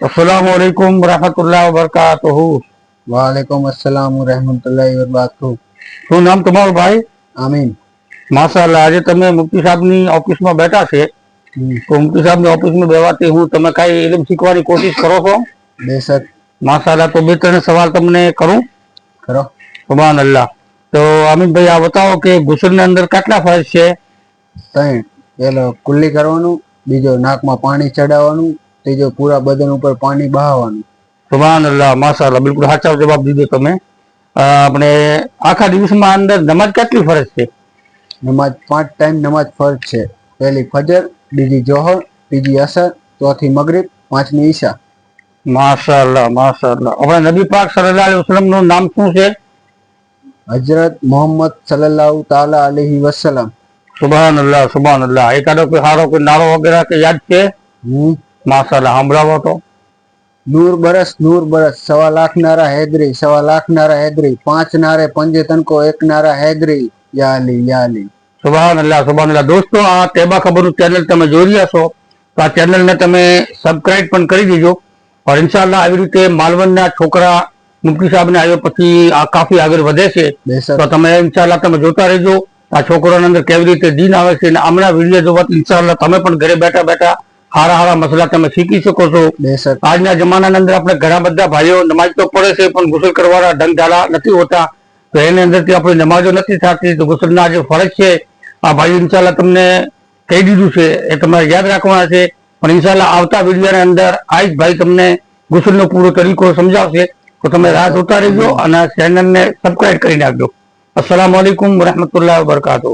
अस्सलामुअलैकुम रहमतुल्लाहि व बरकातुहू। वालेकुम अस्सलाम रहमतुल्लाहि व बरकातुहू। શું નામ તમારું ભાઈ? આમીન. માશાઅલ્લાહ, આજે તમે મુફ્તી સાહેબની ઓફિસમાં બેઠા છે તો મુફ્તી સાહેબની ઓફિસમાં બેવાથી હું તમે કઈ ઇલ્મ શીખવાની કોશિશ કરો છો? બેશક. માશાઅલ્લાહ, તો બે ત્રણ સવાલ તમને કરું? કરો. સુભાન અલ્લાહ. તો આમીન ભાઈ, આ બતાવો કે ગુસલની અંદર કેટલા ફરજ છે? ત્રણ. પેલો કુલ્લી કરવાનું, બીજો નાકમાં પાણી ચડાવવાનું, ત્રીજો પૂરા બદન ઉપર પાણી બહાવવાનું. સુભાન અલ્લાહ, માશાઅલ્લાહ, બિલકુલ સાચો જવાબ દીધો તમે. આપણે આખા દિવસમાં અંદર નમાજ કેટલી ફરજ છે? નમાજ 5 ટાઈમ નમાજ ફરજ છે. પહેલી ફજર, બીજી જોહર, ત્રીજી અસર, ચોથી મગરિબ, પાંચમી ઈશા. માશાઅલ્લાહ, માશાઅલ્લાહ. આપણે નબી પાક સલ્લલ્લાહુ અલૈહિ વસલ્લમ નું નામ શું છે? હજરત મોહમ્મદ સલ્લલ્લાહુ તાલા અલૈહિ વસલ્લમ. સુભાન અલ્લાહ, સુભાન અલ્લાહ. એકાદો કોઈ સારો કોઈ નારો વગેરે કે યાદ છે? માશાઅલ્લાહ, સંભળાવો તો. નૂર બરસ, 1.25 નારા हैदरी, 1.25 નારા हैदरी, 5 નારે पंजे तनको 1 नारा हैदरी, या अली या अली. સુભાન અલ્લાહ, સુભાન અલ્લાહ. દોસ્તો, આ તેબા ખબરનું ચેનલ તમે જોઈ રહ્યા છો તો આ ચેનલને તમે સબસ્ક્રાઇબ પણ કરી દીજો. और ઇન્શાઅલ્લાહ આવી રીતે માલવણના છોકરા મુફ્તી સાહેબને આવ્યો પછી આ કાફી આગળ વધે છે તો તમે ઇન્શાઅલ્લાહ તમે જોતા રહેજો આ છોકરાની અંદર કેવી રીતે દીન આવે છે અને હમણાં વિડીયો જોવાથી ઇન્શાઅલ્લાહ તમે પણ ઘરે બેઠા બેઠા હારા મસલા તમે શીખી શકો છો. આજના જમાનાની અંદર આપણે ઘણા બધા ભાઈઓ નમાજ તો પડે છે પણ ગુસલ કરવાના ઢંગ ઢાલા નથી હોતા તો એની અંદરથી આપણી નમાજો નથી થતી તો ગુસલના જે ફરજ છે આ ભાઈ ઇન્શાઅલ્લાહ તમને કહી દીધું છે એ તમારે યાદ રાખવાના છે. પણ ઇન્શાઅલ્લાહ આવતા વિડીયોની અંદર આ જ ભાઈ તમને ગુસલનો પૂરો તરીકો સમજાવશે તો તમે રાહ જોતા રહેજો અને ચેનલને સબસ્ક્રાઇબ કરી નાખજો. અસ્સલામુ અલૈકુમ વરહમતુલ્લાહિ વબરકાતુહુ.